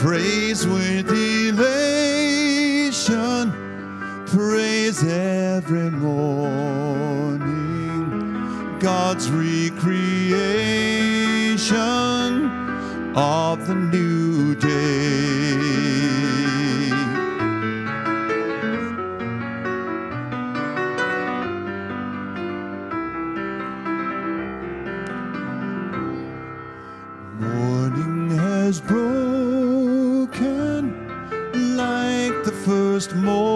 Praise with elation, praise every morning. God's recreation of the new day. Morning has broken like the first morning.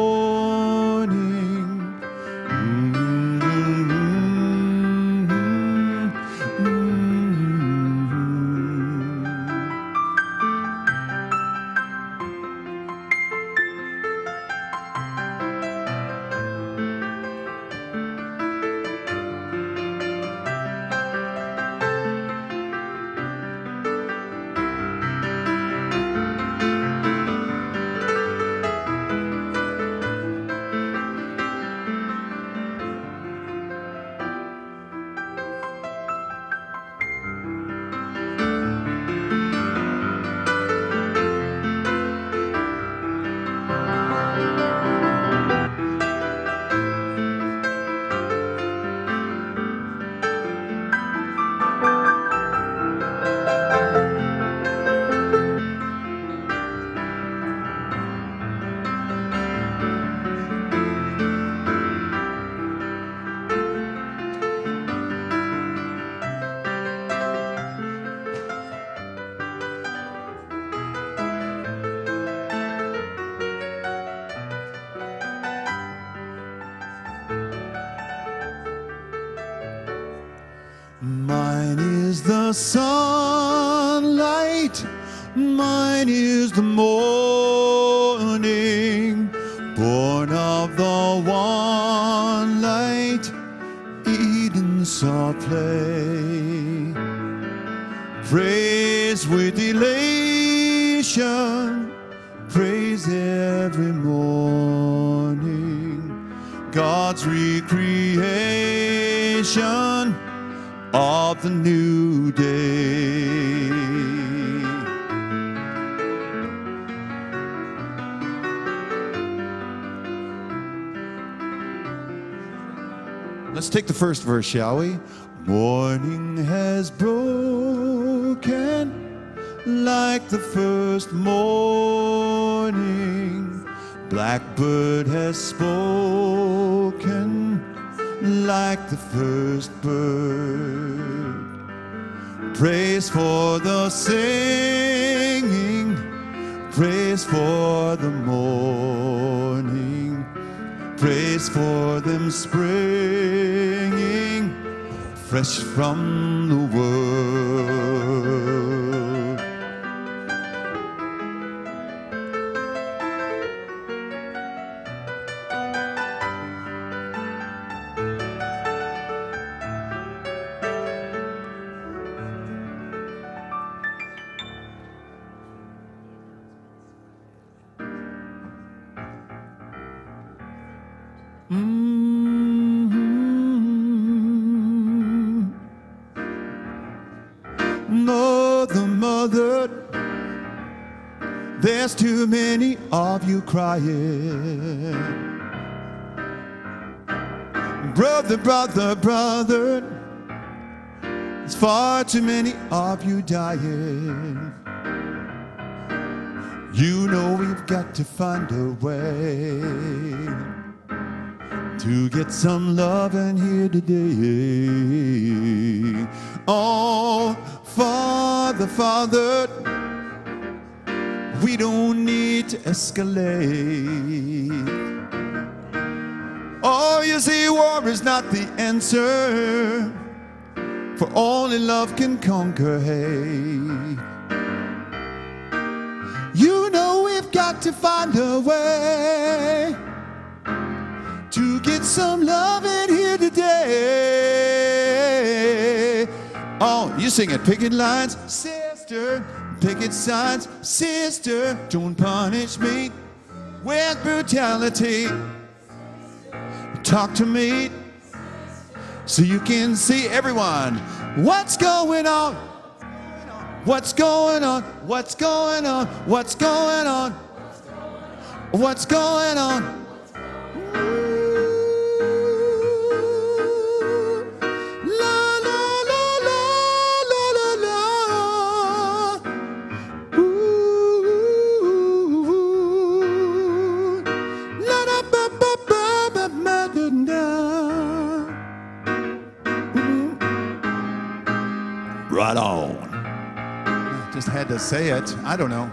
Mine is the sunlight, mine is the morning, born of the one light, Eden saw play. Praise with elation, praise every morning, God's recreation of the new day. Let's take the first verse, shall we? Morning has broken like the first morning. Blackbird has spoken like the first bird. Praise for the singing, praise for the morning, praise for them springing fresh from the world. Mother, there's too many of you crying. Brother, there's far too many of you dying. You know we've got to find a way to get some love in here today. Oh, Father, we don't need to escalate. Oh, you see, war is not the answer, for only love can conquer hate. You know we've got to find a way to get some love in here today. Oh, you sing it. Picket lines, sister. Picket signs, sister. Don't punish me with brutality. Talk to me so you can see, everyone, what's going on. What's going on? What's going on? What's going on? What's going on? Right on. Just had to say it. I don't know.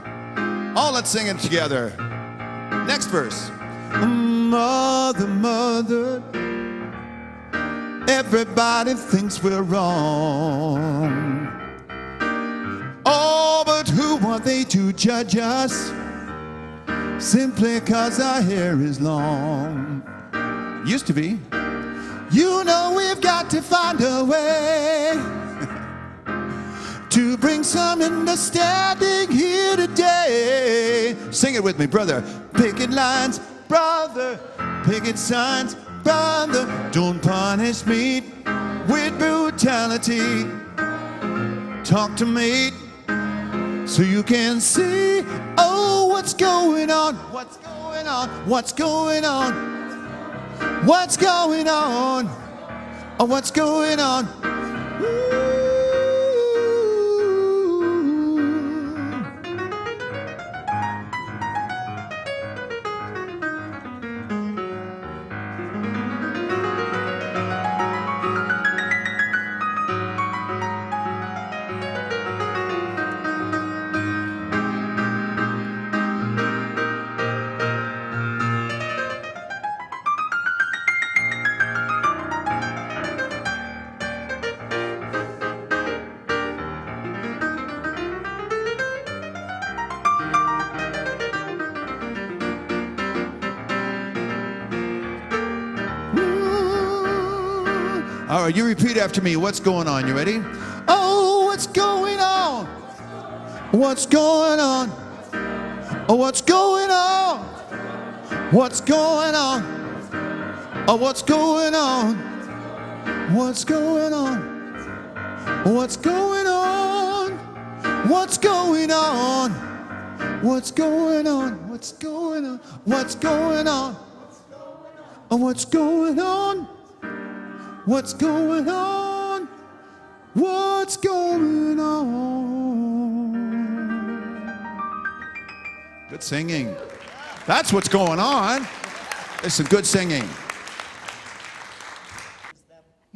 Oh, let's sing it together. Next verse. Mother, mother, everybody thinks we're wrong. Oh, but who are they to judge us? Simply 'cause our hair is long. Used to be. You know we've got to find a way to bring some understanding here today. Sing it with me, brother. Picket lines, brother. Picket signs, brother. Don't punish me with brutality. Talk to me so you can see, oh, what's going on? What's going on? What's going on? What's going on? Oh, what's going on? All right, you repeat after me. What's going on? You ready? Oh, what's going on? What's going on? Oh, what's going on? What's going on? Oh, what's going on? What's going on? What's going on? What's going on? What's going on? What's going on? What's going on? Oh, what's going on? What's going on? What's going on? Good singing. That's what's going on. There's some good singing.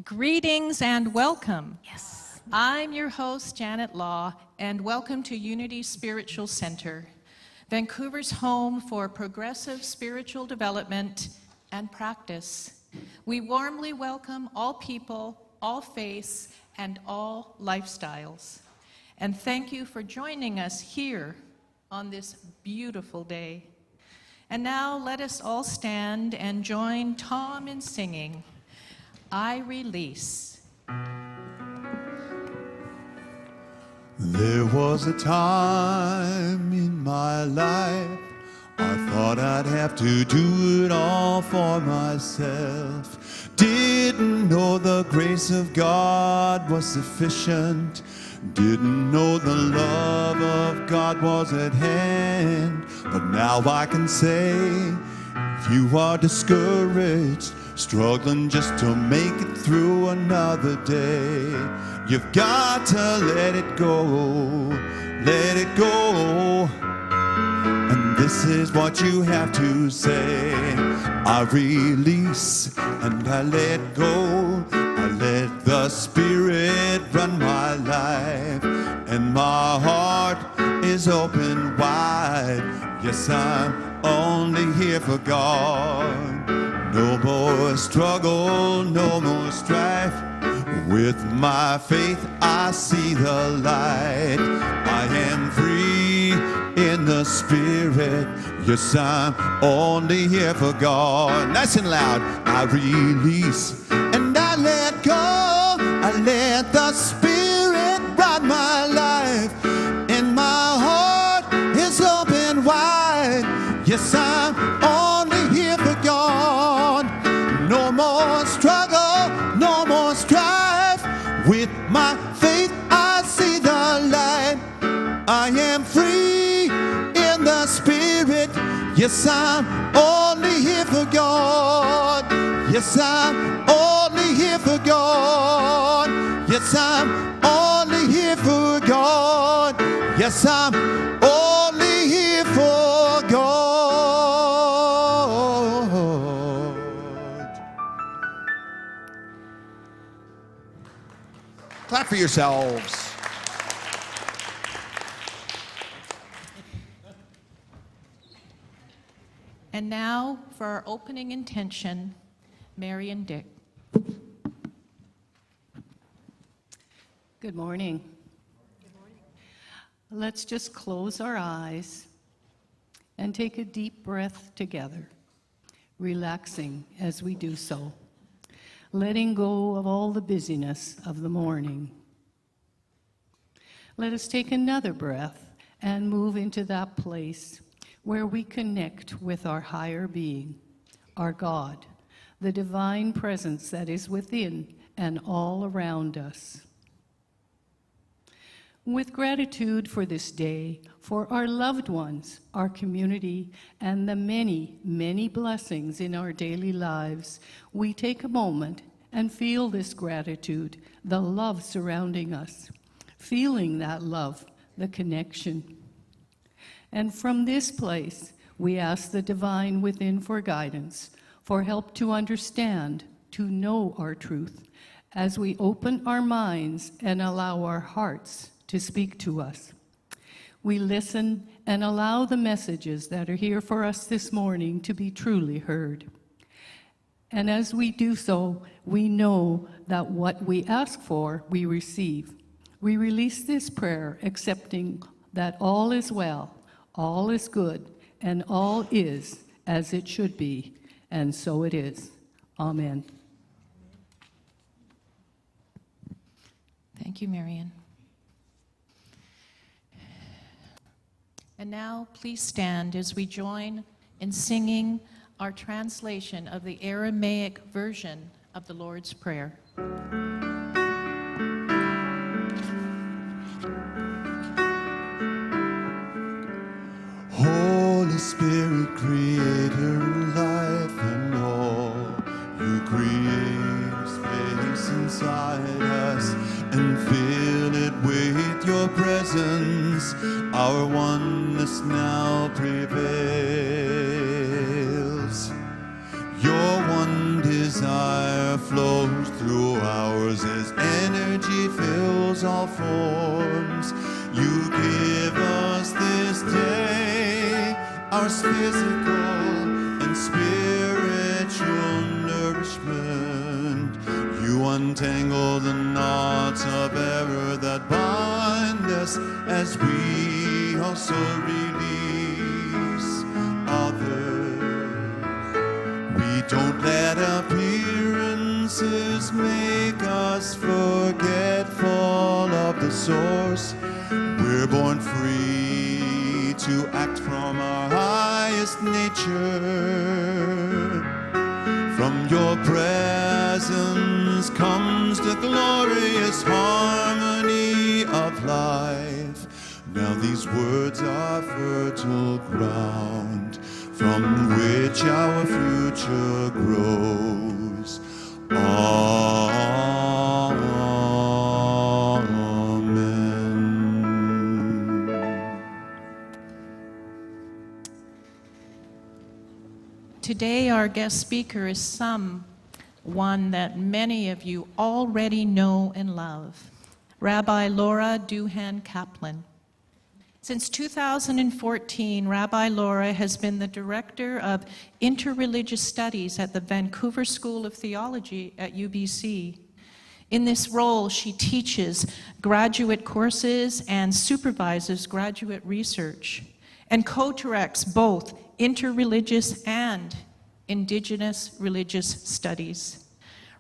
Greetings and welcome. Yes. I'm your host, Janet Law, and welcome to Unity Spiritual Center, Vancouver's home for progressive spiritual development and practice. We warmly welcome all people, all faiths, and all lifestyles. And thank you for joining us here on this beautiful day. And now let us all stand and join Tom in singing, I Release. There was a time in my life I thought I'd have to do it all for myself. Didn't know the grace of God was sufficient. Didn't know the love of God was at hand. But now I can say, if you are discouraged, struggling just to make it through another day, you've got to let it go, let it go. And this is what you have to say. I release and I let go. I let the Spirit run my life. And my heart is open wide. Yes, I'm only here for God. No more struggle, no more strife. With my faith I see the light. I am free in the Spirit. Yes, I'm only here for God. Nice and loud. I release and I let go. I let the Spirit run my life. And my heart is open wide. Yes, I'm only here for God. No more struggle, no more strife. With my faith I see the light. Yes, I'm only here for God. Yes, I'm only here for God. Yes, I'm only here for God. Yes, I'm only here for God. Clap for yourselves. And now for our opening intention, Mary and Dick. Good morning. Let's just close our eyes and take a deep breath together, relaxing as we do so, letting go of all the busyness of the morning. Let us take another breath and move into that place where we connect with our higher being, our God, the divine presence that is within and all around us. With gratitude for this day, for our loved ones, our community, and the many, many blessings in our daily lives, we take a moment and feel this gratitude, the love surrounding us, feeling that love, the connection. And from this place, we ask the divine within for guidance, for help to understand, to know our truth, as we open our minds and allow our hearts to speak to us. We listen and allow the messages that are here for us this morning to be truly heard. And as we do so, we know that what we ask for, we receive. We release this prayer, accepting that all is well, all is good, and all is as it should be, and so it is. Amen. Thank you, Marian. And now, please stand as we join in singing our translation of the Aramaic version of the Lord's Prayer. Holy Spirit, creator of life and all, you create space inside us and fill it with your presence. Our oneness now prevails. Your one desire flows through ours as energy fills all forms. You give us this day our physical and spiritual nourishment. You untangle the knots of error that bind us as we also release others. We don't let appearances make us forgetful of the source. We're born free to act from our highest nature. From your presence comes the glorious harmony of life. Now these words are fertile ground from which our future grows. Today, our guest speaker is someone that many of you already know and love, Rabbi Laura Duhan-Caplan. Since 2014, Rabbi Laura has been the Director of Interreligious Studies at the Vancouver School of Theology at UBC. In this role, she teaches graduate courses and supervises graduate research, and co-directs both interreligious and indigenous religious studies.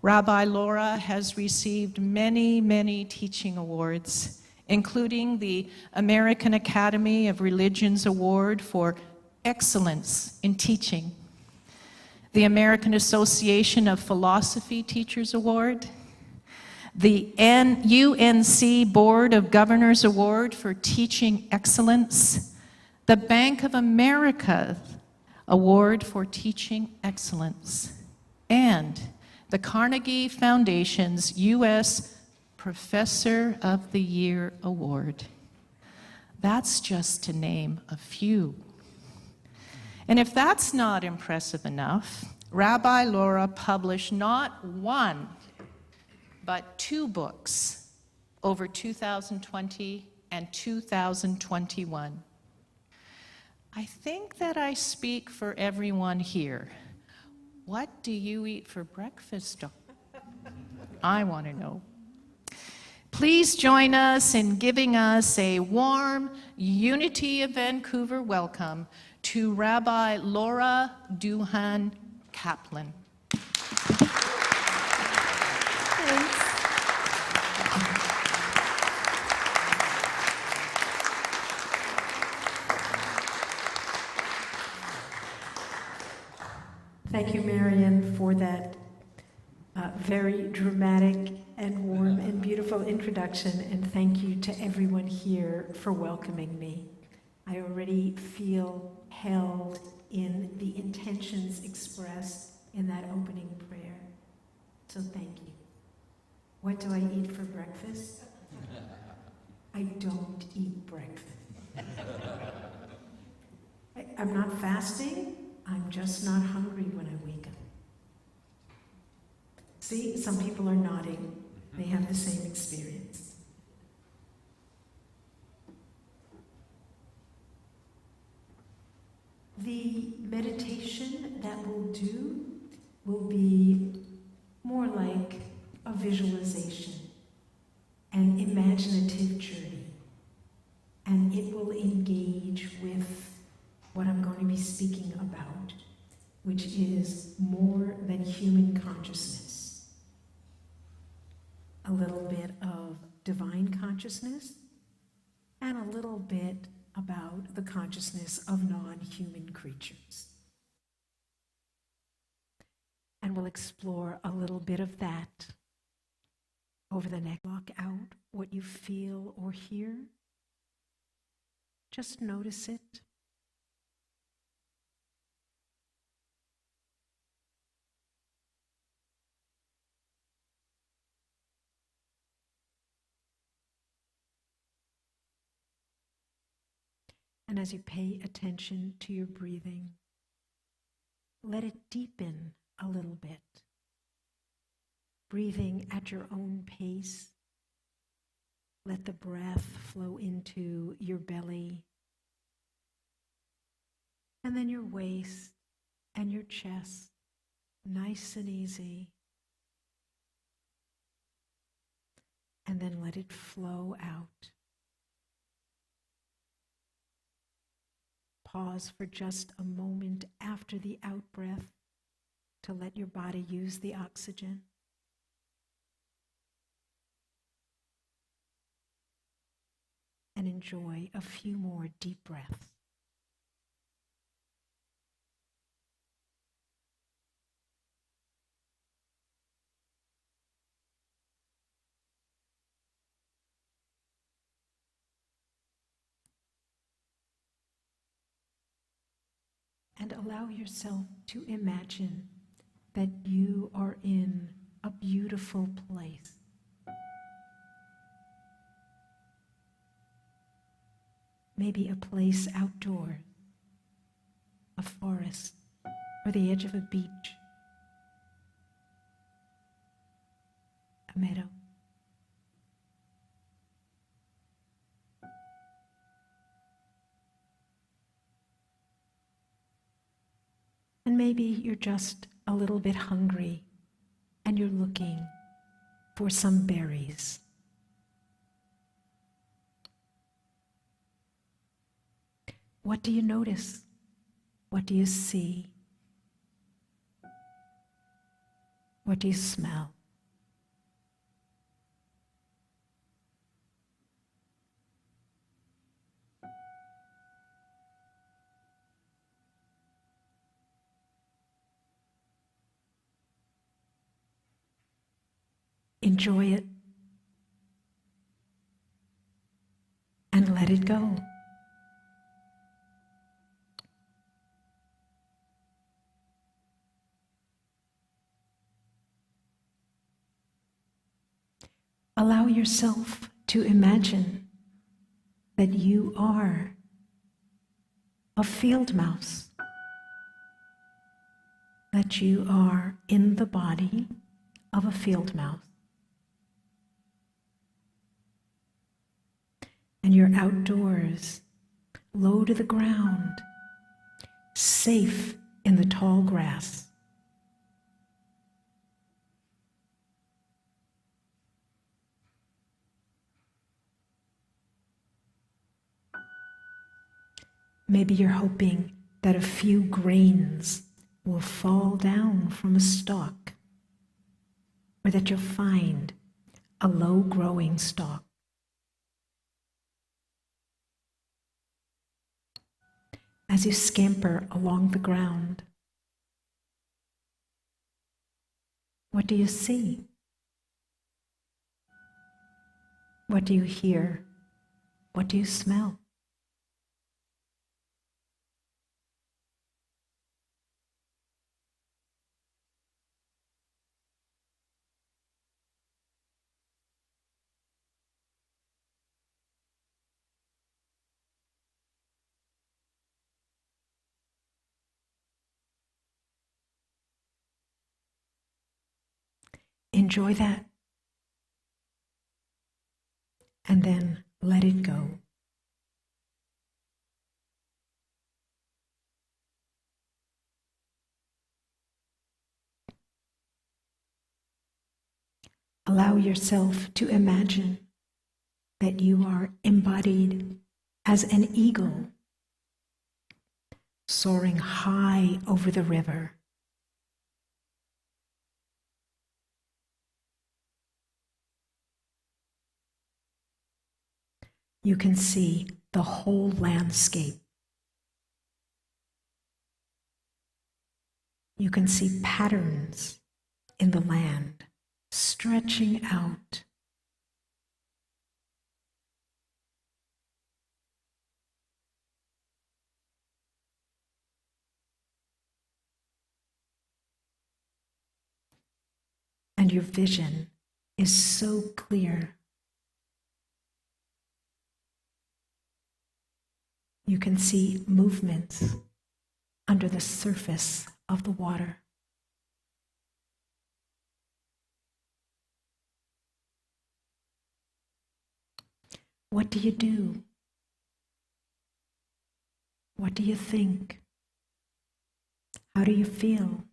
Rabbi Laura has received many, many teaching awards, including the American Academy of Religions Award for Excellence in Teaching, the American Association of Philosophy Teachers Award, the UNC Board of Governors Award for Teaching Excellence, the Bank of America Award for Teaching Excellence, and the Carnegie Foundation's U.S. Professor of the Year Award. That's just to name a few. And if that's not impressive enough, Rabbi Laura published not one, but 2 books over 2020 and 2021. I think that I speak for everyone here. What do you eat for breakfast? I want to know. Please join us in giving us a warm Unity of Vancouver welcome to Rabbi Laura Duhan-Caplan. Thank you, Marian, for that very dramatic and warm and beautiful introduction, and thank you to everyone here for welcoming me. I already feel held in the intentions expressed in that opening prayer, so thank you. What do I eat for breakfast? I don't eat breakfast. I'm not fasting. I'm just not hungry when I wake up. See, some people are nodding. They have the same experience. The meditation that we'll do will be more like a visualization, an imaginative journey, and it will engage with what I'm going to be speaking about, which is more than human consciousness. A little bit of divine consciousness, and a little bit about the consciousness of non-human creatures. And we'll explore a little bit of that over the next. Block out what you feel or hear. Just notice it. And as you pay attention to your breathing, let it deepen a little bit. Breathing at your own pace. Let the breath flow into your belly, and then your waist and your chest, nice and easy. And then let it flow out. Pause for just a moment after the out-breath to let your body use the oxygen. And enjoy a few more deep breaths. And allow yourself to imagine that you are in a beautiful place. Maybe a place outdoors, a forest, or the edge of a beach, a meadow. And maybe you're just a little bit hungry and you're looking for some berries. What do you notice? What do you see? What do you smell? Enjoy it and let it go. Allow yourself to imagine that you are a field mouse, that you are in the body of a field mouse. And you're outdoors, low to the ground, safe in the tall grass. Maybe you're hoping that a few grains will fall down from a stalk, or that you'll find a low-growing stalk. As you scamper along the ground, what do you see? What do you hear? What do you smell? Enjoy that, and then let it go. Allow yourself to imagine that you are embodied as an eagle, soaring high over the river. You can see the whole landscape. You can see patterns in the land stretching out. And your vision is so clear. You can see movements under the surface of the water. What do you do? What do you think? How do you feel?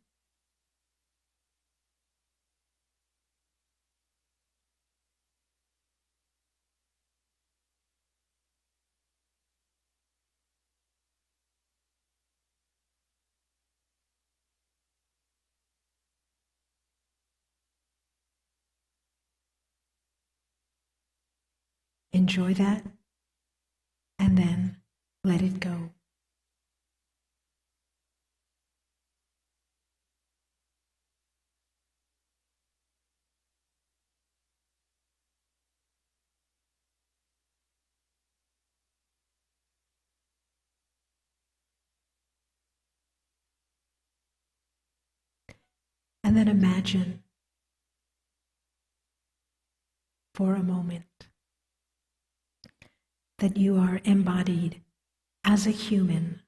Enjoy that, and then let it go. And then imagine for a moment that you are embodied as a human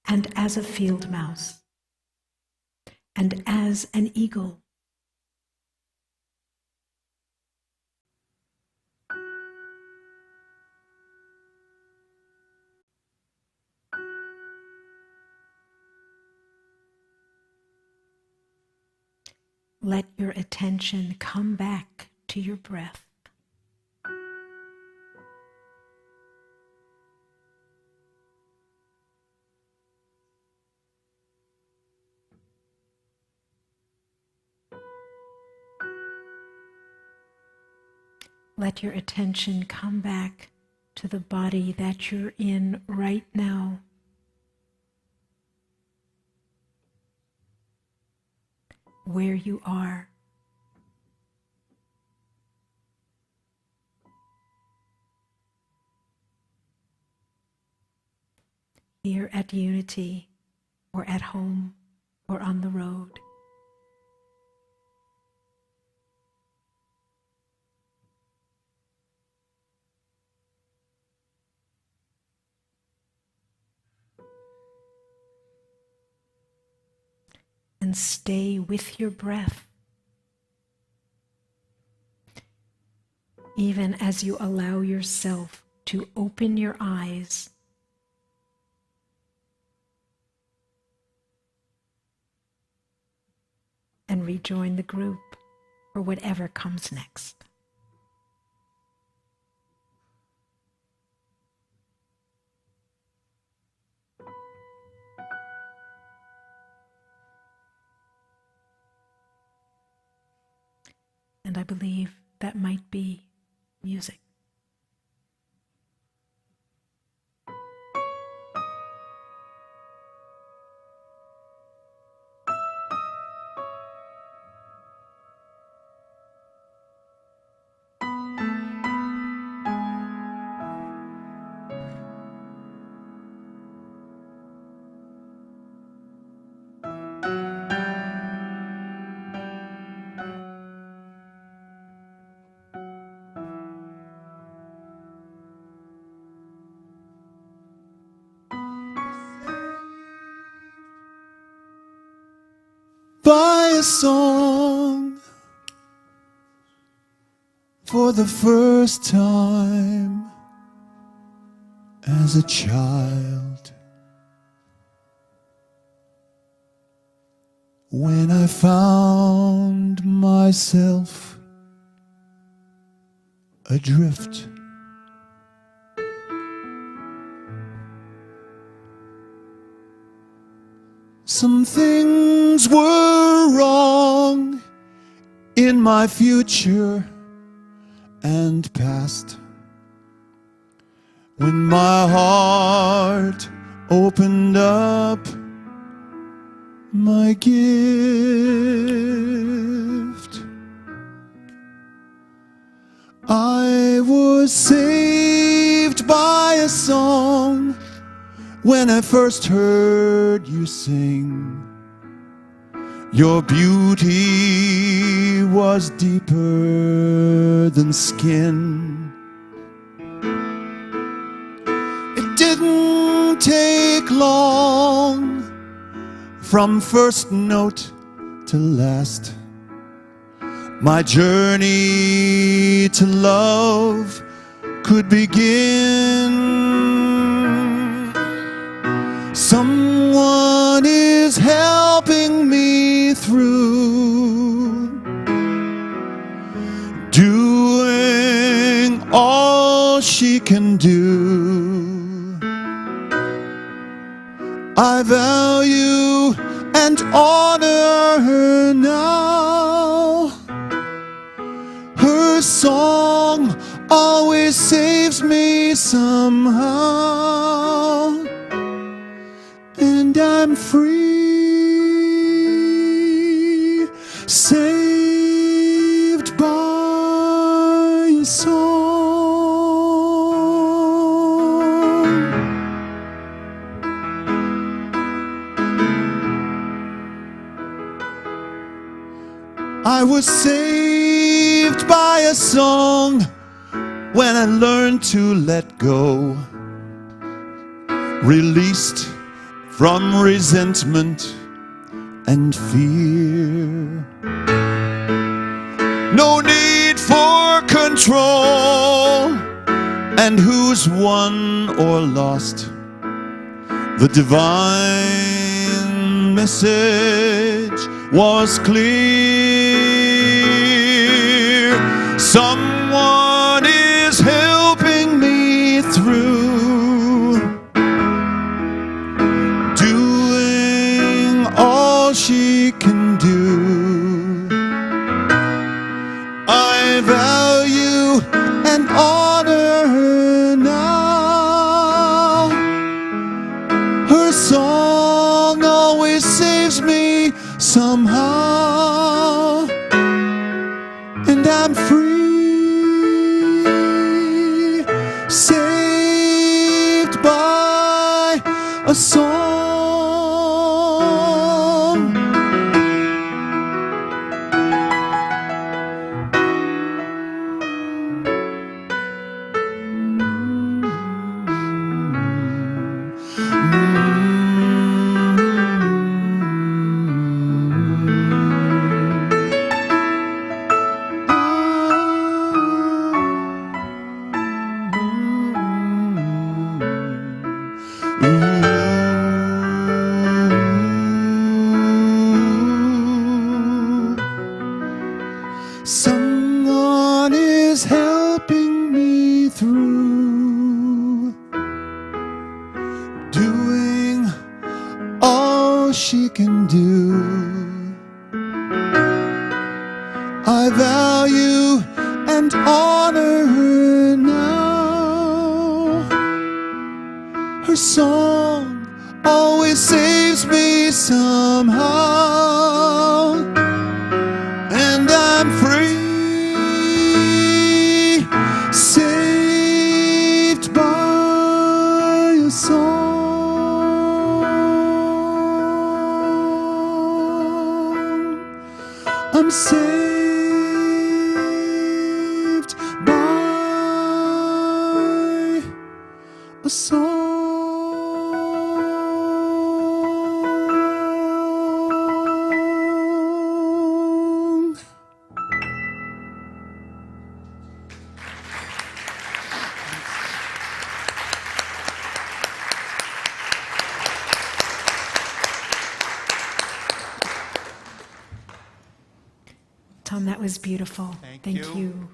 and as a field mouse and as an eagle. Let your attention come back to your breath. Let your attention come back to the body that you're in right now. Where you are. Here at Unity, or at home, or on the road. and stay with your breath. Even as you allow yourself to open your eyes and rejoin the group for whatever comes next. And I believe that might be music. By a song for the first time as a child, when I found myself adrift. Some things were wrong in my future and past, when my heart opened up my gift. I was saved by a song when I first heard you sing. Your beauty was deeper than skin. It didn't take long from first note to last. My journey to love could begin. Someone is helping me through, doing all she can do. I value and honor her now. Her song always saves me somehow. And I'm free, saved by a song. I was saved by a song when I learned to let go, released from resentment and fear. No need for control, and who's won or lost? The divine message was clear. Someone is helping me through, she can do. I value and honor her now. Her song always saves me somehow. And I'm free, saved by a song. Someone is helping me through, doing all she can do. I value and honor her now. Her song always saves me somehow, and I'm free, saved by a song. I'm saved by a song. Tom, that was beautiful. Thank you.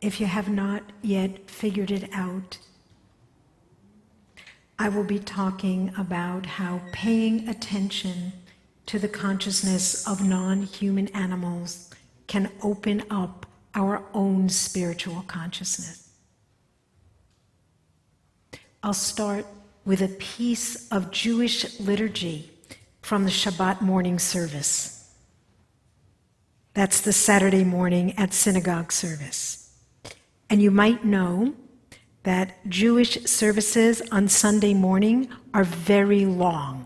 If you have not yet figured it out, I will be talking about how paying attention to the consciousness of non-human animals can open up our own spiritual consciousness. I'll start with a piece of Jewish liturgy from the Shabbat morning service. That's the Saturday morning at synagogue service. And you might know that Jewish services on Sunday morning are very long.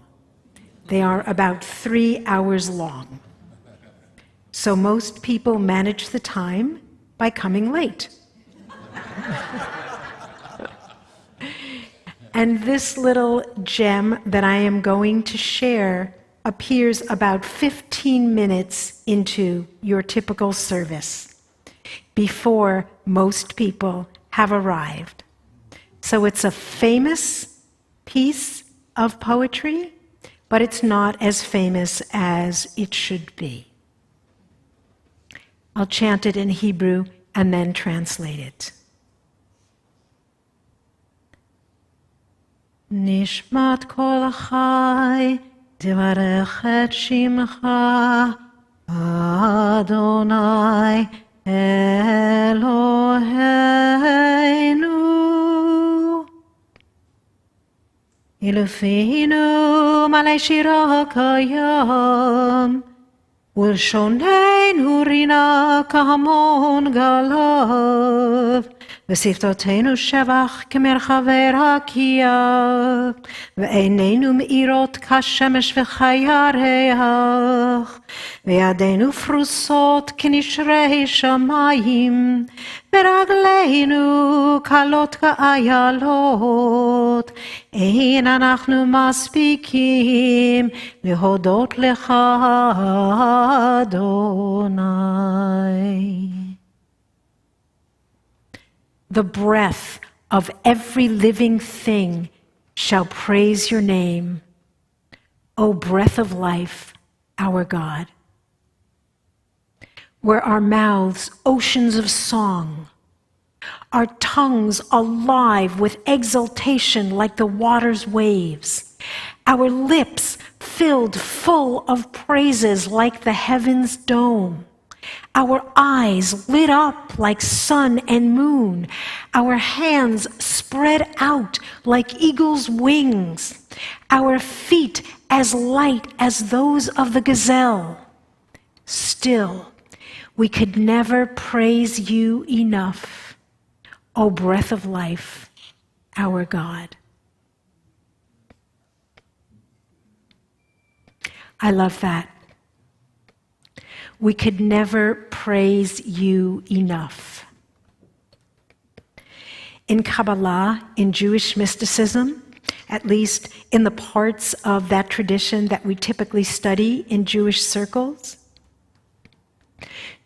They are about 3 hours long. So most people manage the time by coming late. And this little gem that I am going to share appears about 15 minutes into your typical service, before most people have arrived. So it's a famous piece of poetry, but it's not as famous as it should be. I'll chant it in Hebrew and then translate it. Nishmat kol chai, tvarech et shimcha, Adonai Eloheinu. Ilufinu malei shira kayam, ולשוננו רינה כהמון גליו, ושפתותינו שבח כמרחבי רקיע, ועינינו מאירות כשמש וכירח, וידינו פרוסות כנשרי שמיים, ורגלינו קלות כאיילות. אין אנחנו מספיקים להודות לך, Adonai. The breath of every living thing shall praise your name, O breath of life, our God. Were our mouths oceans of song, our tongues alive with exultation like the water's waves, our lips filled full of praises like the heaven's dome, our eyes lit up like sun and moon, our hands spread out like eagle's wings, our feet as light as those of the gazelle. Still, we could never praise you enough, O breath of life, our God. I love that. We could never praise you enough. In Kabbalah, in Jewish mysticism, at least in the parts of that tradition that we typically study in Jewish circles,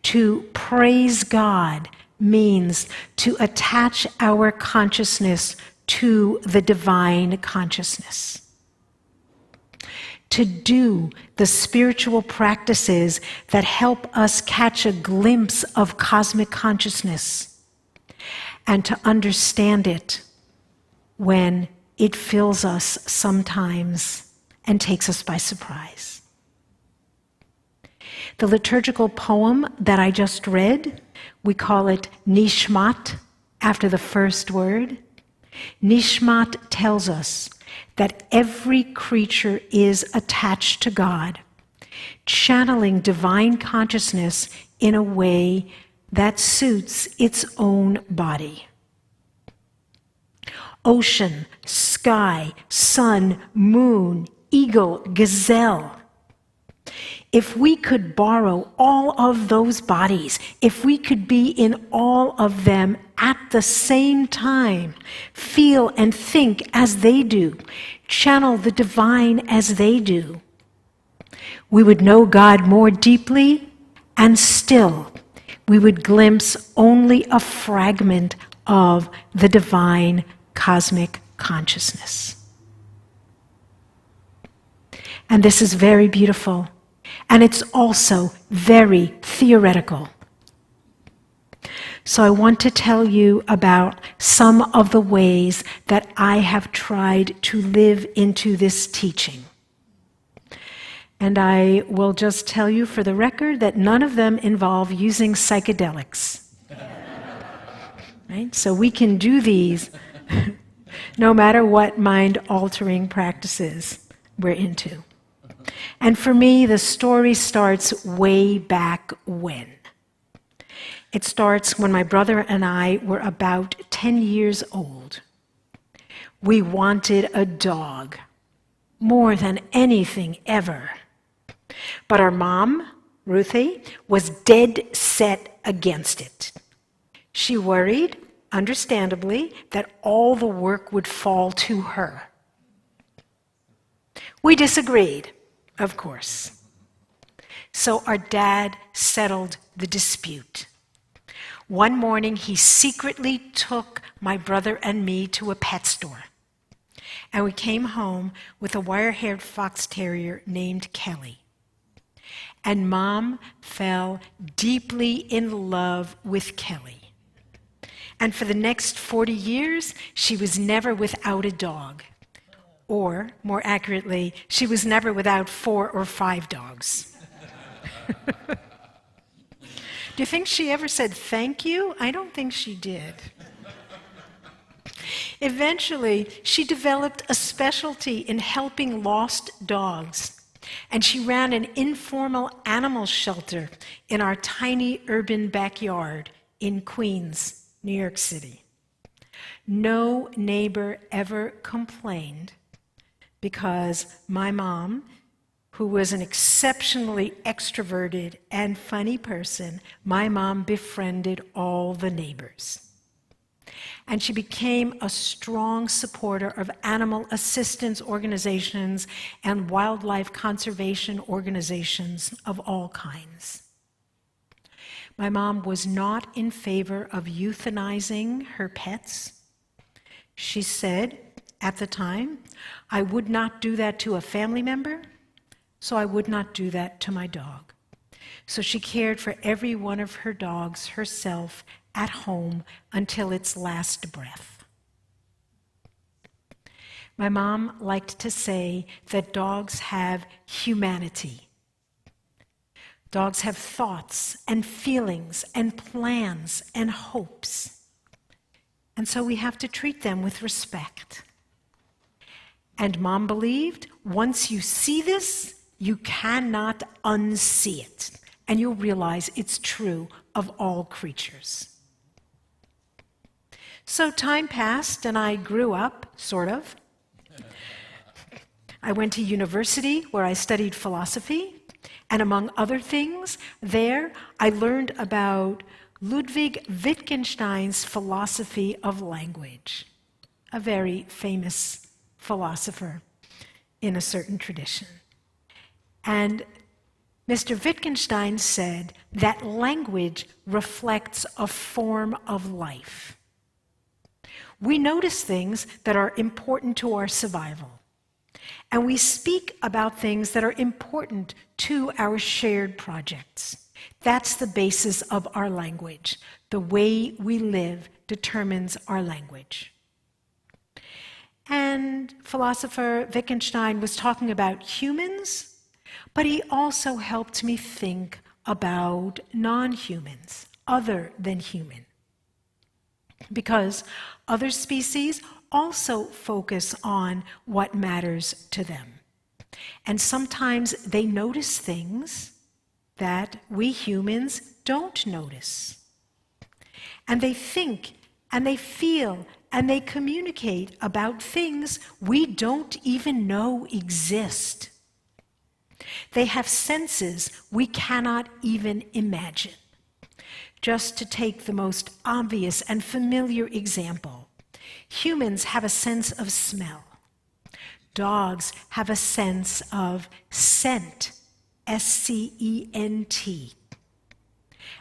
to praise God means to attach our consciousness to the divine consciousness. to do the spiritual practices that help us catch a glimpse of cosmic consciousness and to understand it when it fills us sometimes and takes us by surprise. The liturgical poem that I just read, we call it Nishmat, after the first word. Nishmat tells us that every creature is attached to God, channeling divine consciousness in a way that suits its own body. Ocean, sky, sun, moon, eagle, gazelle. If we could borrow all of those bodies, if we could be in all of them at the same time, feel and think as they do, channel the divine as they do, we would know God more deeply, and still we would glimpse only a fragment of the divine cosmic consciousness. And this is very beautiful. And it's also very theoretical. So I want to tell you about some of the ways that I have tried to live into this teaching. And I will just tell you for the record that none of them involve using psychedelics. Right? So we can do these no matter what mind-altering practices we're into. And for me, the story starts way back when. It starts when my brother and I were about 10 years old. We wanted a dog more than anything ever. But our mom, Ruthie, was dead set against it. She worried, understandably, that all the work would fall to her. We disagreed, of course. So our dad settled the dispute. One morning, he secretly took my brother and me to a pet store. And we came home with a wire-haired fox terrier named Kelly. And Mom fell deeply in love with Kelly. And for the next 40 years, she was never without a dog. Or, more accurately, she was never without 4 or 5 dogs. Do you think she ever said thank you? I don't think she did. Eventually, she developed a specialty in helping lost dogs, and she ran an informal animal shelter in our tiny urban backyard in Queens, New York City. No neighbor ever complained because my mom, who was an exceptionally extroverted and funny person, my mom befriended all the neighbors. And she became a strong supporter of animal assistance organizations and wildlife conservation organizations of all kinds. My mom was not in favor of euthanizing her pets. She said, at the time, I would not do that to a family member, so I would not do that to my dog. So she cared for every one of her dogs herself at home until its last breath. My mom liked to say that dogs have humanity. Dogs have thoughts and feelings and plans and hopes. And so we have to treat them with respect. And Mom believed, once you see this, you cannot unsee it. And you'll realize it's true of all creatures. So time passed and I grew up, sort of. I went to university where I studied philosophy. And among other things, there I learned about Ludwig Wittgenstein's philosophy of language, a very famous philosopher in a certain tradition. And Mr. Wittgenstein said that language reflects a form of life. We notice things that are important to our survival. And we speak about things that are important to our shared projects. That's the basis of our language. The way we live determines our language. And philosopher Wittgenstein was talking about humans, but he also helped me think about non-humans, other than human. Because other species also focus on what matters to them. And sometimes they notice things that we humans don't notice. And they think, and they feel, and they communicate about things we don't even know exist. They have senses we cannot even imagine. Just to take the most obvious and familiar example, humans have a sense of smell. Dogs have a sense of scent, S-C-E-N-T.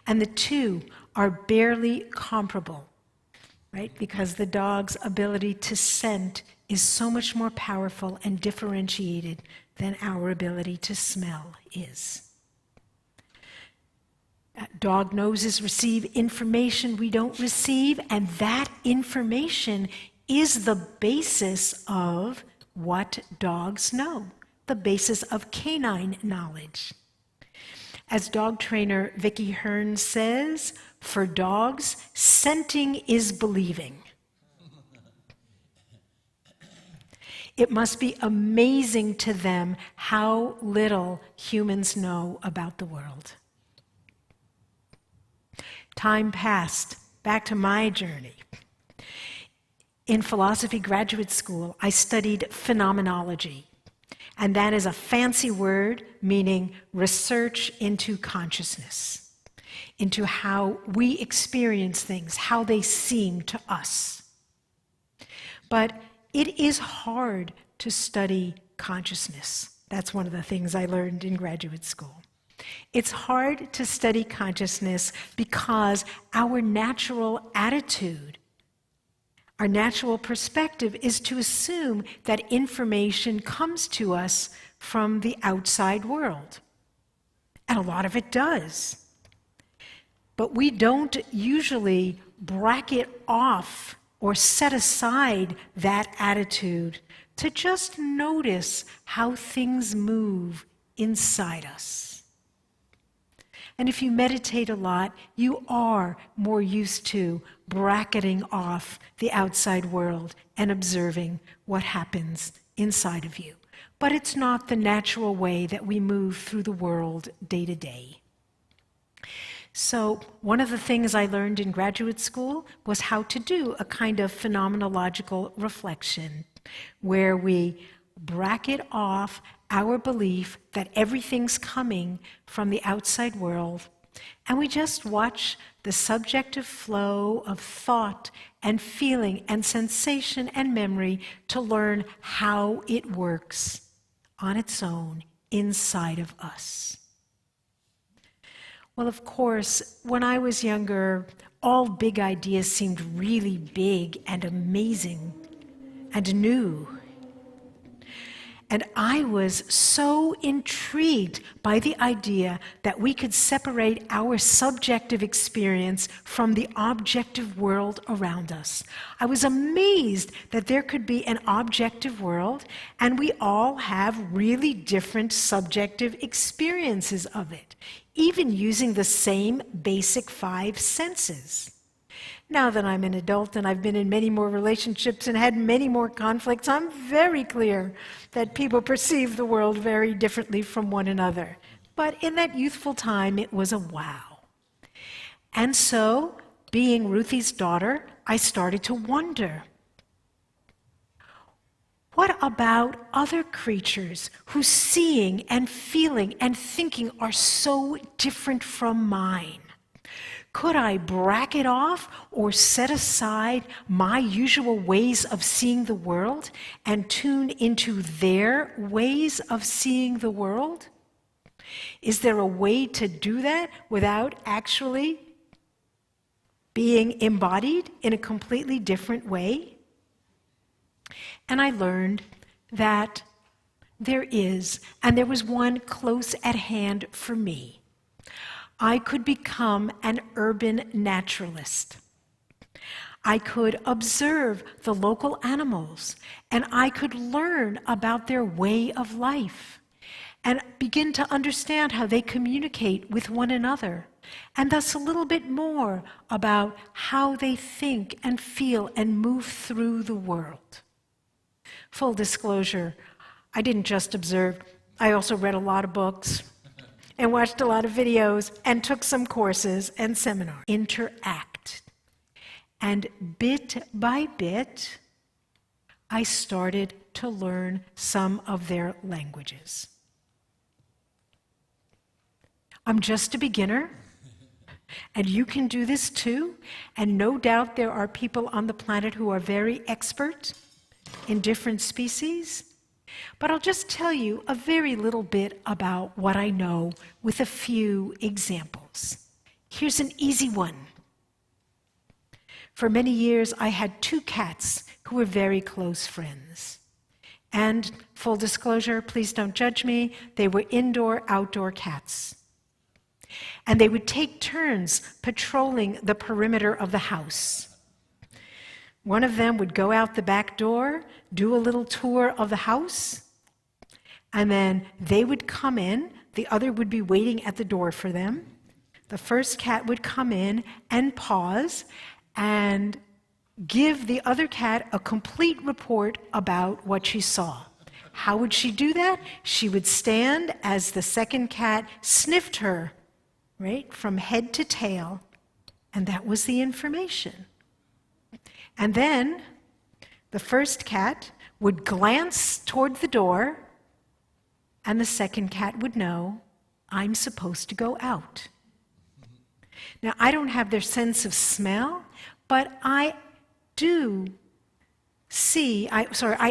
And the two are barely comparable, right? Because the dog's ability to scent is so much more powerful and differentiated than our ability to smell is. Dog noses receive information we don't receive, and that information is the basis of what dogs know, the basis of canine knowledge. As dog trainer Vicki Hearn says, for dogs, scenting is believing. It must be amazing to them how little humans know about the world. Time passed, back to my journey. In philosophy graduate school, I studied phenomenology, and that is a fancy word meaning research into consciousness, into how we experience things, how they seem to us. But it is hard to study consciousness. That's one of the things I learned in graduate school. It's hard to study consciousness because our natural attitude, our natural perspective is to assume that information comes to us from the outside world. And a lot of it does. But we don't usually bracket off or set aside that attitude to just notice how things move inside us. And if you meditate a lot, you are more used to bracketing off the outside world and observing what happens inside of you. But it's not the natural way that we move through the world day to day. So one of the things I learned in graduate school was how to do a kind of phenomenological reflection where we bracket off our belief that everything's coming from the outside world, and we just watch the subjective flow of thought and feeling and sensation and memory to learn how it works on its own inside of us. Well, of course, when I was younger, all big ideas seemed really big and amazing and new. And I was so intrigued by the idea that we could separate our subjective experience from the objective world around us. I was amazed that there could be an objective world, and we all have really different subjective experiences of it, even using the same basic 5 senses. Now that I'm an adult and I've been in many more relationships and had many more conflicts, I'm very clear that people perceive the world very differently from one another. But in that youthful time, it was a wow. And so, being Ruthie's daughter, I started to wonder, what about other creatures whose seeing and feeling and thinking are so different from mine? Could I bracket off or set aside my usual ways of seeing the world and tune into their ways of seeing the world? Is there a way to do that without actually being embodied in a completely different way? And I learned that There is, and there was one close at hand for me. I could become an urban naturalist. I could observe the local animals, and I could learn about their way of life and begin to understand how they communicate with one another, and thus a little bit more about how they think and feel and move through the world. Full disclosure, I didn't just observe, I also read a lot of books and watched a lot of videos and took some courses and seminars. Interact. And bit by bit, I started to learn some of their languages. I'm just a beginner, and you can do this too, and no doubt there are people on the planet who are very expert in different species, but I'll just tell you a very little bit about what I know with a few examples. Here's an easy one. For many years, I had 2 cats who were very close friends. And full disclosure, please don't judge me, they were indoor-outdoor cats. And they would take turns patrolling the perimeter of the house. One of them would go out the back door, do a little tour of the house, and then they would come in. The other would be waiting at the door for them. The first cat would come in and pause and give the other cat a complete report about what she saw. How would she do that? She would stand as the second cat sniffed her, right, from head to tail, and that was the information. And then the first cat would glance toward the door, and the second cat would know, I'm supposed to go out. Now, I don't have their sense of smell, but I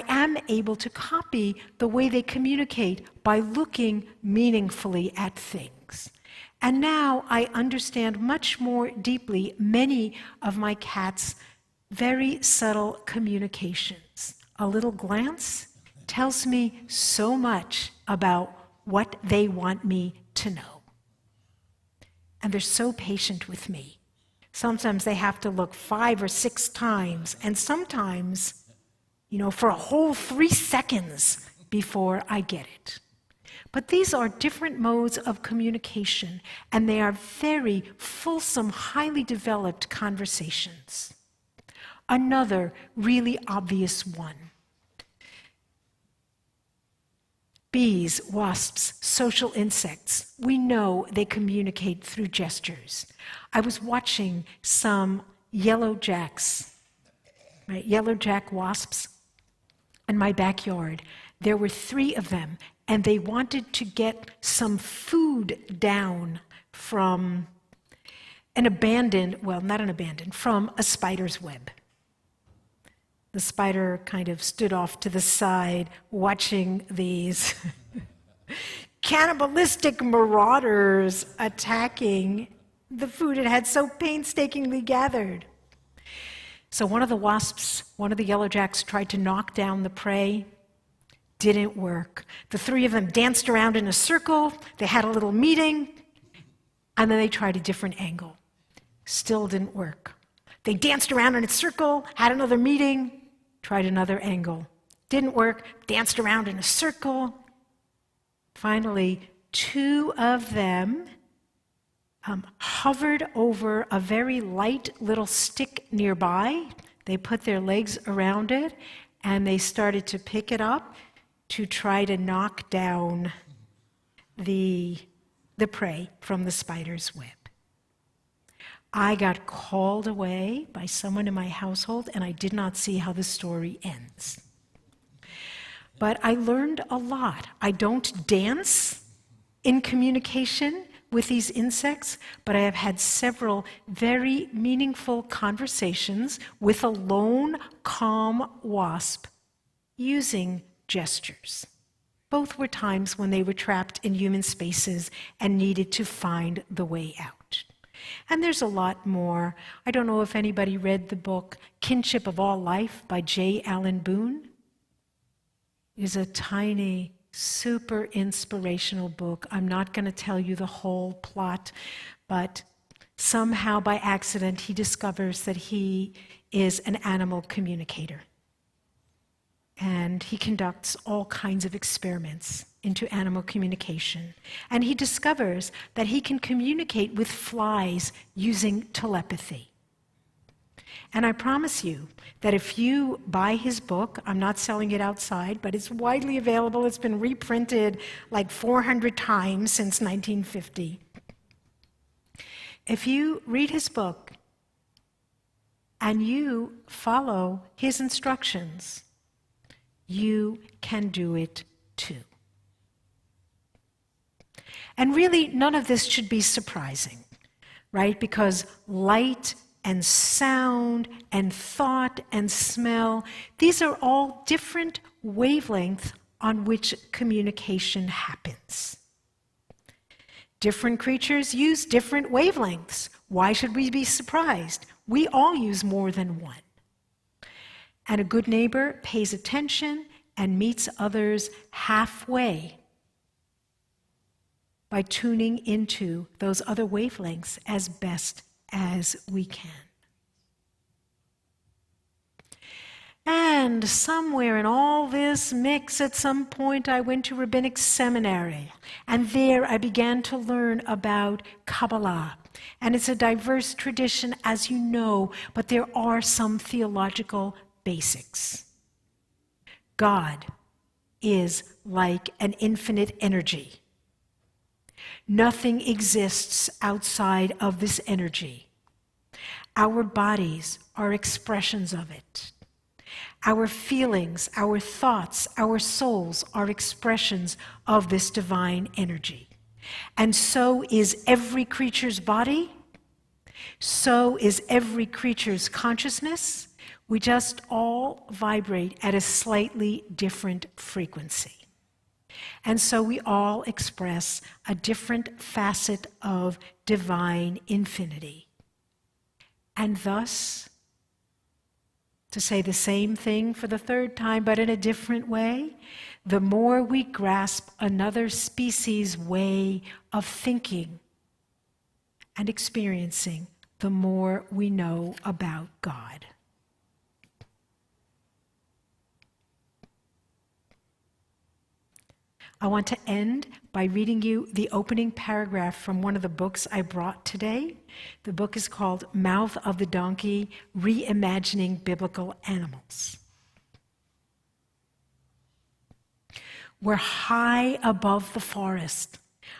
am able to copy the way they communicate by looking meaningfully at things. And now I understand much more deeply many of my cats' very subtle communications. A little glance tells me so much about what they want me to know. And they're so patient with me. Sometimes they have to look 5 or 6 times, and sometimes, for a whole 3 seconds before I get it. But these are different modes of communication, and they are very fulsome, highly developed conversations. Another really obvious one. Bees, wasps, social insects, we know they communicate through gestures. I was watching some yellow jack wasps in my backyard. There were 3 of them, and they wanted to get some food down from from a spider's web. The spider kind of stood off to the side, watching these cannibalistic marauders attacking the food it had so painstakingly gathered. So one of the yellow jacks, tried to knock down the prey. Didn't work. The 3 of them danced around in a circle. They had a little meeting, and then they tried a different angle. Still didn't work. They danced around in a circle, had another meeting, tried another angle. Didn't work, danced around in a circle. Finally, 2 of them hovered over a very light little stick nearby. They put their legs around it, and they started to pick it up to try to knock down the prey from the spider's web. I got called away by someone in my household, and I did not see how the story ends. But I learned a lot. I don't dance in communication with these insects, but I have had several very meaningful conversations with a lone, calm wasp using gestures. Both were times when they were trapped in human spaces and needed to find the way out. And there's a lot more. I don't know if anybody read the book Kinship of All Life by J. Allen Boone. It is a tiny, super inspirational book. I'm not going to tell you the whole plot, but somehow by accident he discovers that he is an animal communicator. And he conducts all kinds of experiments into animal communication. And he discovers that he can communicate with flies using telepathy. And I promise you that if you buy his book, I'm not selling it outside, but it's widely available. It's been reprinted like 400 times since 1950. If you read his book and you follow his instructions, you can do it too. And really, none of this should be surprising, right? Because light and sound and thought and smell, these are all different wavelengths on which communication happens. Different creatures use different wavelengths. Why should we be surprised? We all use more than one. And a good neighbor pays attention and meets others halfway by tuning into those other wavelengths as best as we can. And somewhere in all this mix, at some point I went to rabbinic seminary, and there I began to learn about Kabbalah. And it's a diverse tradition, as you know, but there are some theological basics. God is like an infinite energy. Nothing exists outside of this energy. Our bodies are expressions of it. Our feelings, our thoughts, our souls are expressions of this divine energy. And so is every creature's body. So is every creature's consciousness. We just all vibrate at a slightly different frequency. And so we all express a different facet of divine infinity. And thus, to say the same thing for the third time, but in a different way, the more we grasp another species' way of thinking and experiencing, the more we know about God. I want to end by reading you the opening paragraph from one of the books I brought today. The book is called Mouth of the Donkey, Reimagining Biblical Animals. We're high above the forest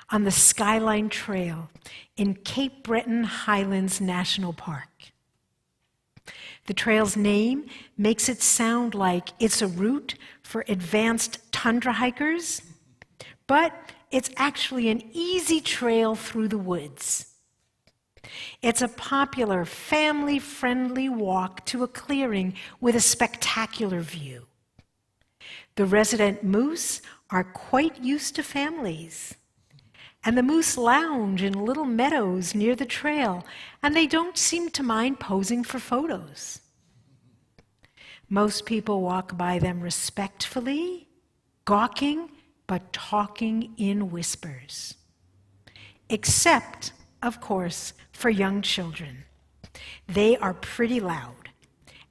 on the Skyline Trail in Cape Breton Highlands National Park. The trail's name makes it sound like it's a route for advanced tundra hikers, but it's actually an easy trail through the woods. It's a popular, family-friendly walk to a clearing with a spectacular view. The resident moose are quite used to families, and the moose lounge in little meadows near the trail, and they don't seem to mind posing for photos. Most people walk by them respectfully, gawking, but talking in whispers. Except, of course, for young children. They are pretty loud,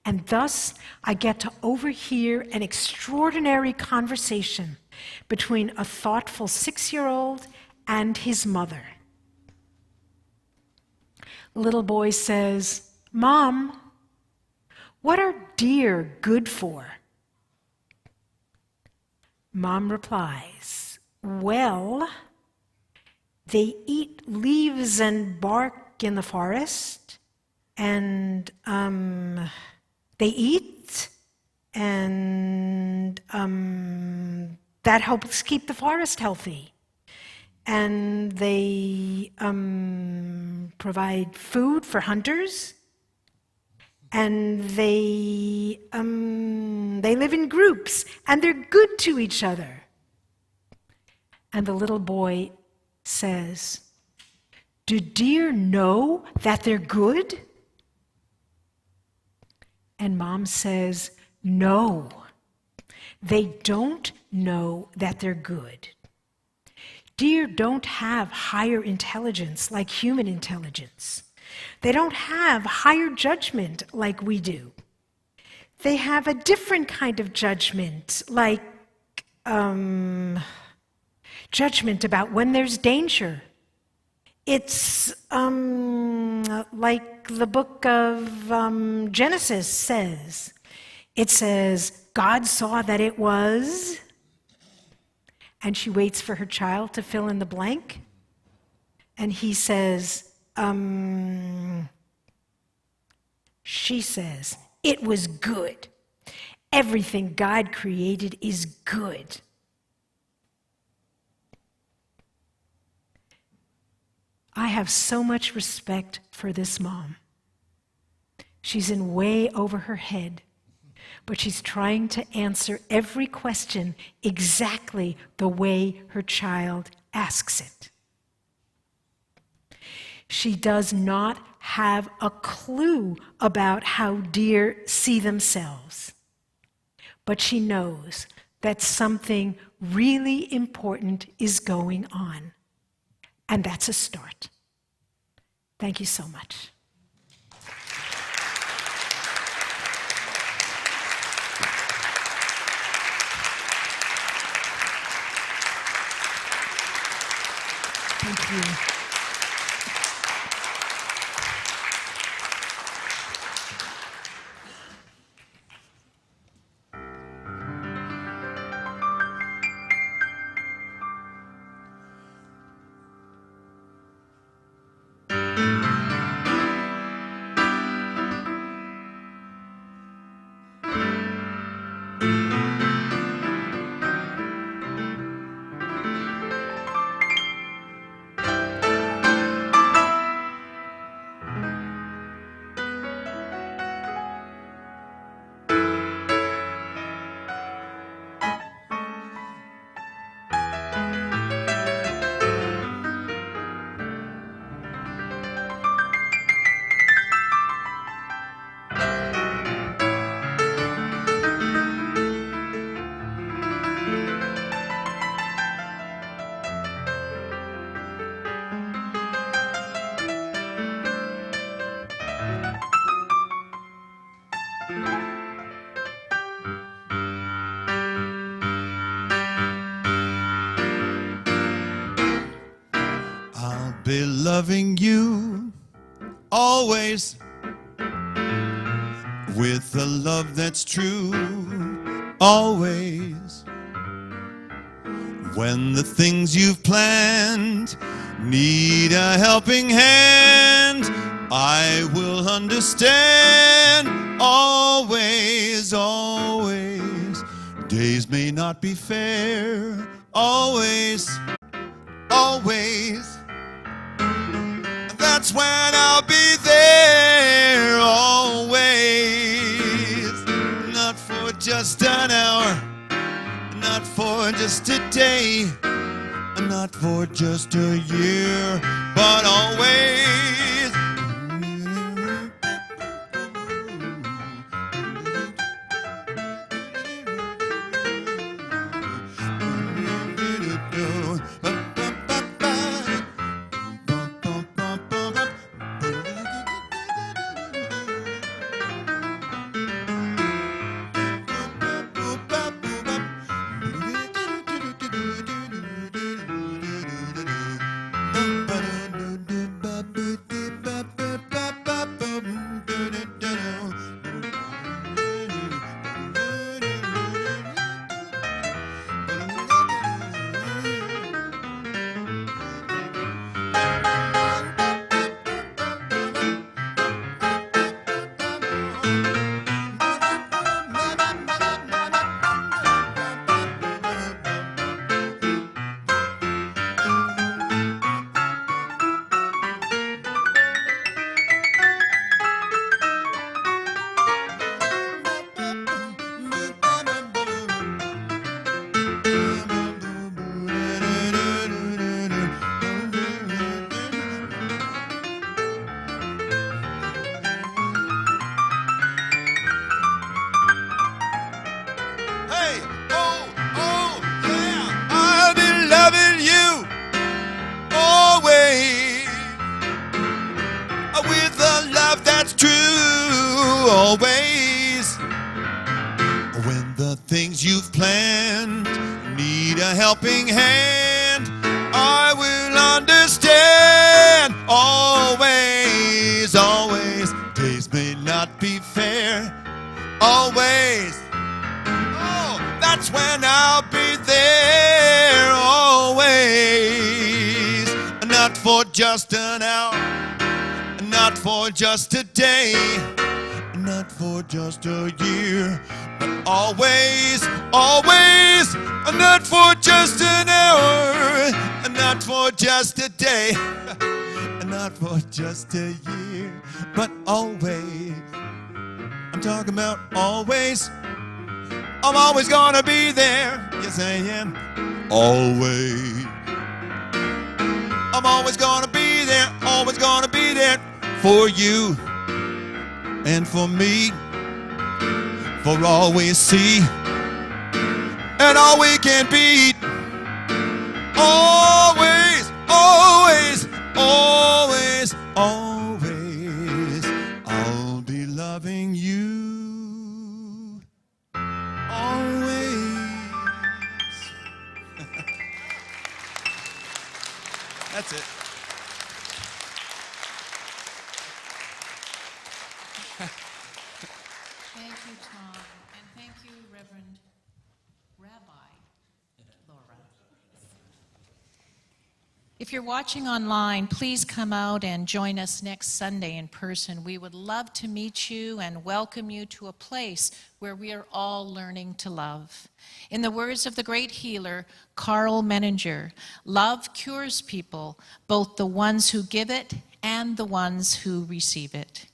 and thus I get to overhear an extraordinary conversation between a thoughtful 6-year-old and his mother. Little boy says, "Mom, what are deer good for?" Mom replies, "Well, they eat leaves and bark in the forest, and they eat, and that helps keep the forest healthy. And they provide food for hunters, and they live in groups, and they're good to each other." And the little boy says, "Do deer know that they're good?" And Mom says, "No, They don't know that they're good. Deer don't have higher intelligence like human intelligence. They don't have higher judgment like we do. They have a different kind of judgment, like judgment about when there's danger. It's like the book of Genesis says. It says, God saw that it was, and she waits for her child to fill in the blank. And he says, she says, it was good. Everything God created is good. I have so much respect for this mom. She's in way over her head, but she's trying to answer every question exactly the way her child asks it. She does not have a clue about how deer see themselves, but she knows that something really important is going on, and that's a start. Thank you so much. Thank you. I'll be loving you always with a love that's true, always. When the things you've planned need a helping hand, I will understand, always, always. Days may not be fair, always, always. That's when I'll be there, always. Not for just an hour, not for just a day, not for just a year, but always. helping hand. I will understand. Always, always, days may not be fair. Always, oh, that's when I'll be there. Always, not for just an hour, not for just a day, not for just a year, but always, always, not for just an hour, not for just a day, not for just a year, but always. I'm talking about always. I'm always gonna be there. Yes, I am. Always. I'm always gonna be there. Always gonna be there for you and for me. For all we see and all we can beat. Always, always, always, always, I'll be loving you. Always. That's it. Thank you, Tom, and thank you, Reverend Rabbi Laura. If you're watching online, please come out and join us next Sunday in person. We would love to meet you and welcome you to a place where we are all learning to love. In the words of the great healer, Carl Menninger, love cures people, both the ones who give it and the ones who receive it.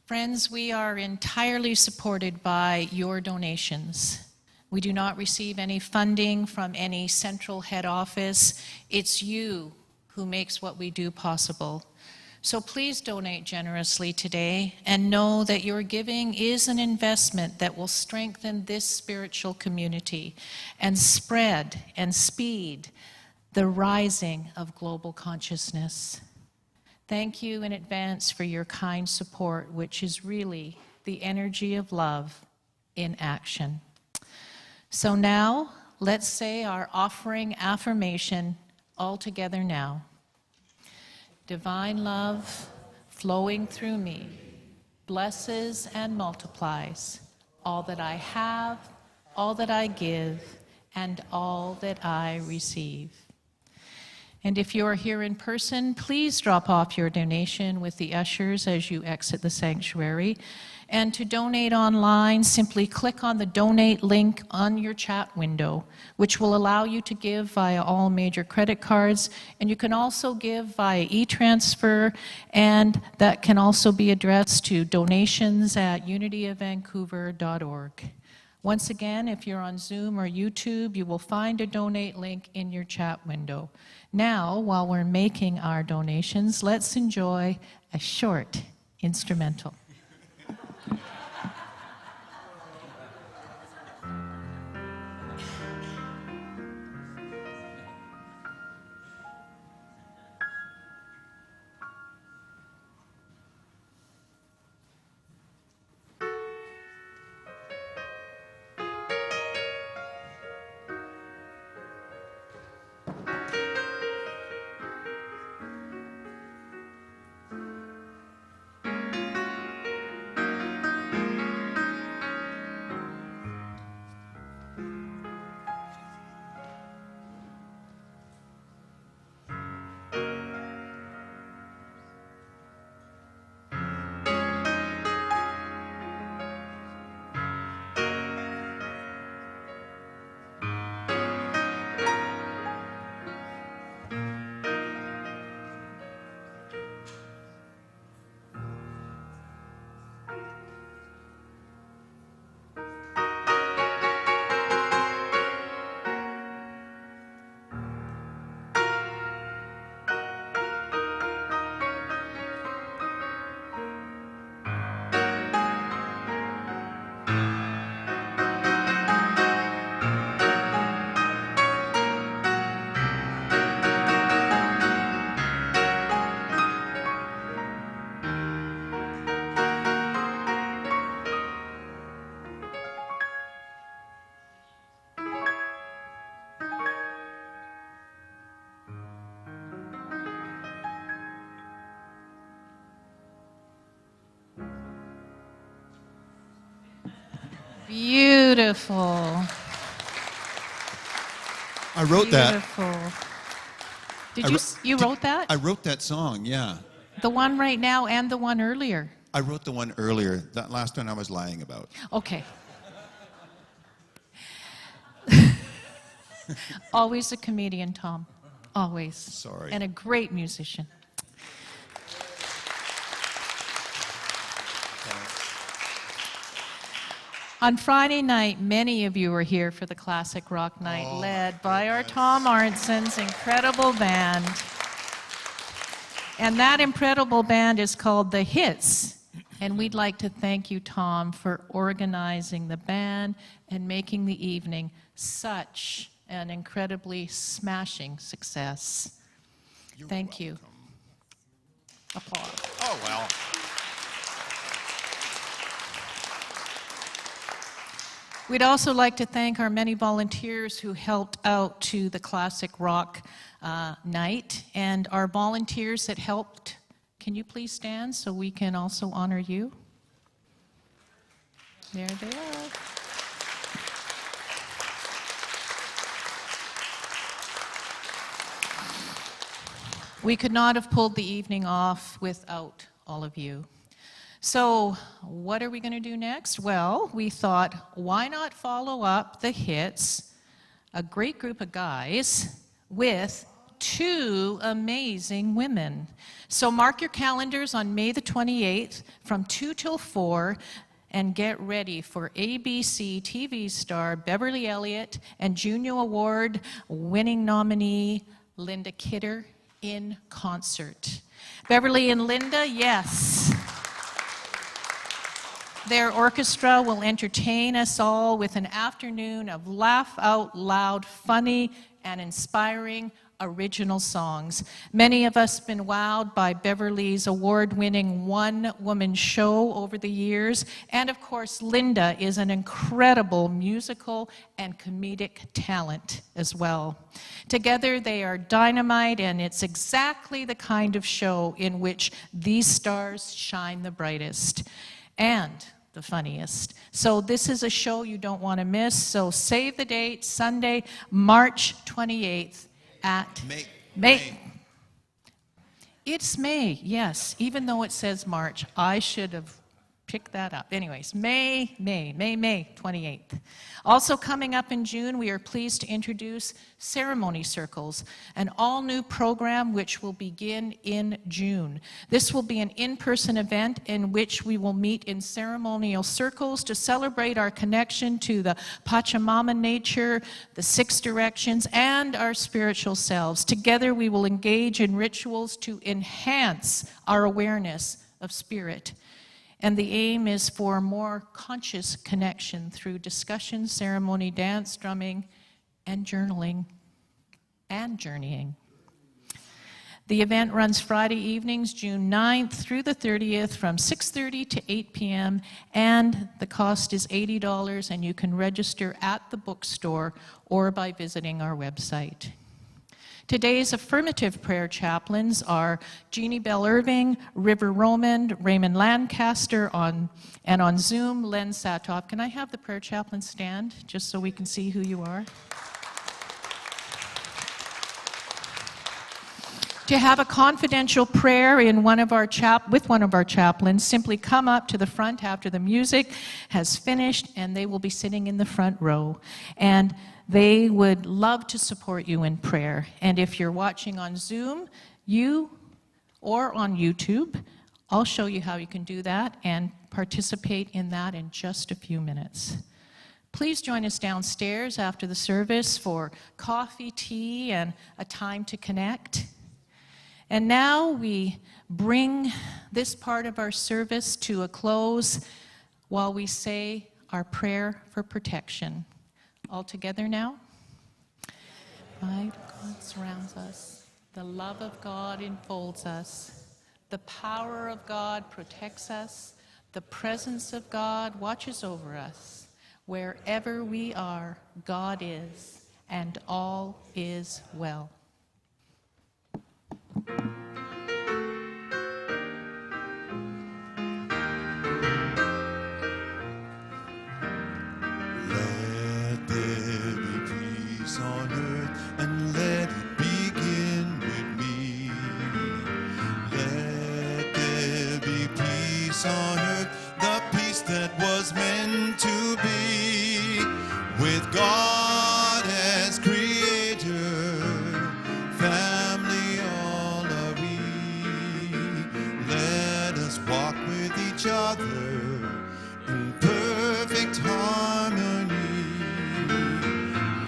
Friends, we are entirely supported by your donations. We do not receive any funding from any central head office. It's you who makes what we do possible. So please donate generously today and know that your giving is an investment that will strengthen this spiritual community and spread and speed the rising of global consciousness. Thank you in advance for your kind support, which is really the energy of love in action. So now, let's say our offering affirmation all together now. Divine love flowing through me blesses and multiplies all that I have, all that I give, and all that I receive. And if you are here in person, please drop off your donation with the ushers as you exit the sanctuary. And to donate online, simply click on the donate link on your chat window, which will allow you to give via all major credit cards. And you can also give via e-transfer, and that can also be addressed to donations@unityofvancouver.org. Once again, if you're on Zoom or YouTube, you will find a donate link in your chat window. Now, while we're making our donations, let's enjoy a short instrumental. Beautiful. I wrote that. Beautiful. You wrote that? I wrote that song, yeah. The one right now and the one earlier? I wrote the one earlier. That last one I was lying about. Okay. Always a comedian, Tom. Always. Sorry. And a great musician. On Friday night, many of you were here for the Classic Rock Night, led by our Tom Arnson's incredible band. And that incredible band is called The Hits. And we'd like to thank you, Tom, for organizing the band and making the evening such an incredibly smashing success. Thank you. Applause. Oh, well. We'd also like to thank our many volunteers who helped out to the Classic Rock Night, and our volunteers that helped. Can you please stand so we can also honor you? There they are. We could not have pulled the evening off without all of you. So what are we going to do next? Well, we thought, why not follow up the Hits, a great group of guys, with two amazing women. So mark your calendars on May the 28th from 2 till 4 and get ready for ABC TV star Beverly Elliott and Junior Award winning nominee Linda Kidder in concert. Beverly and Linda, yes. Their orchestra will entertain us all with an afternoon of laugh out loud, funny and inspiring original songs. Many of us have been wowed by Beverly's award-winning one-woman show over the years. And of course, Linda is an incredible musical and comedic talent as well. Together, they are dynamite, and it's exactly the kind of show in which these stars shine the brightest and the funniest. So this is a show you don't want to miss. So save the date, Sunday, March 28th at May. It's May, yes, even though it says March. I should have picked that up. Anyways, May 28th. Also coming up in June, we are pleased to introduce Ceremony Circles, an all-new program which will begin in June. This will be an in-person event in which we will meet in ceremonial circles to celebrate our connection to the Pachamama nature, the 6 directions, and our spiritual selves. Together, we will engage in rituals to enhance our awareness of spirit. And the aim is for more conscious connection through discussion, ceremony, dance, drumming, and journaling, and journeying. The event runs Friday evenings, June 9th through the 30th from 6:30 to 8 p.m. and the cost is $80, and you can register at the bookstore or by visiting our website. Today's affirmative prayer chaplains are Jeannie Bell Irving, River Roman, Raymond Lancaster, and on Zoom, Len Satop. Can I have the prayer chaplain stand just so we can see who you are? To have a confidential prayer in with one of our chaplains, simply come up to the front after the music has finished, and they will be sitting in the front row. And they would love to support you in prayer. And if you're watching on Zoom, or on YouTube, I'll show you how you can do that and participate in that in just a few minutes. Please join us downstairs after the service for coffee, tea, and a time to connect. And now we bring this part of our service to a close while we say our prayer for protection. All together now. Light of God surrounds us. The love of God enfolds us. The power of God protects us. The presence of God watches over us. Wherever we are, God is, and all is well. each other in perfect harmony.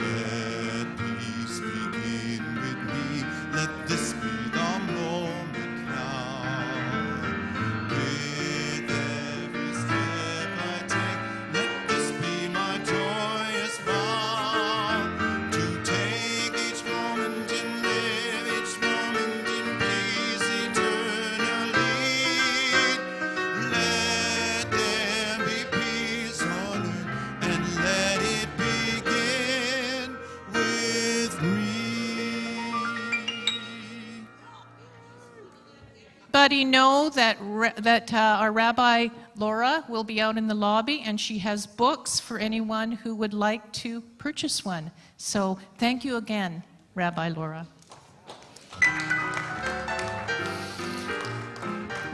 Let peace begin with me. Let this be the moment now. With every step I take, let this be my joyous vow. To take each moment and live each moment in peace eternally. Let there be peace on earth, and let it begin with me. Buddy, know that our Rabbi Laura will be out in the lobby, and she has books for anyone who would like to purchase one. So thank you again, Rabbi Laura.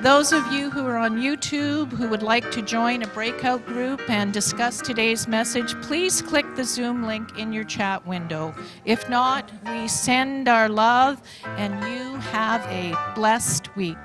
Those of you who are on YouTube who would like to join a breakout group and discuss today's message, please click the Zoom link in your chat window. If not, we send our love, and you have a blessed week.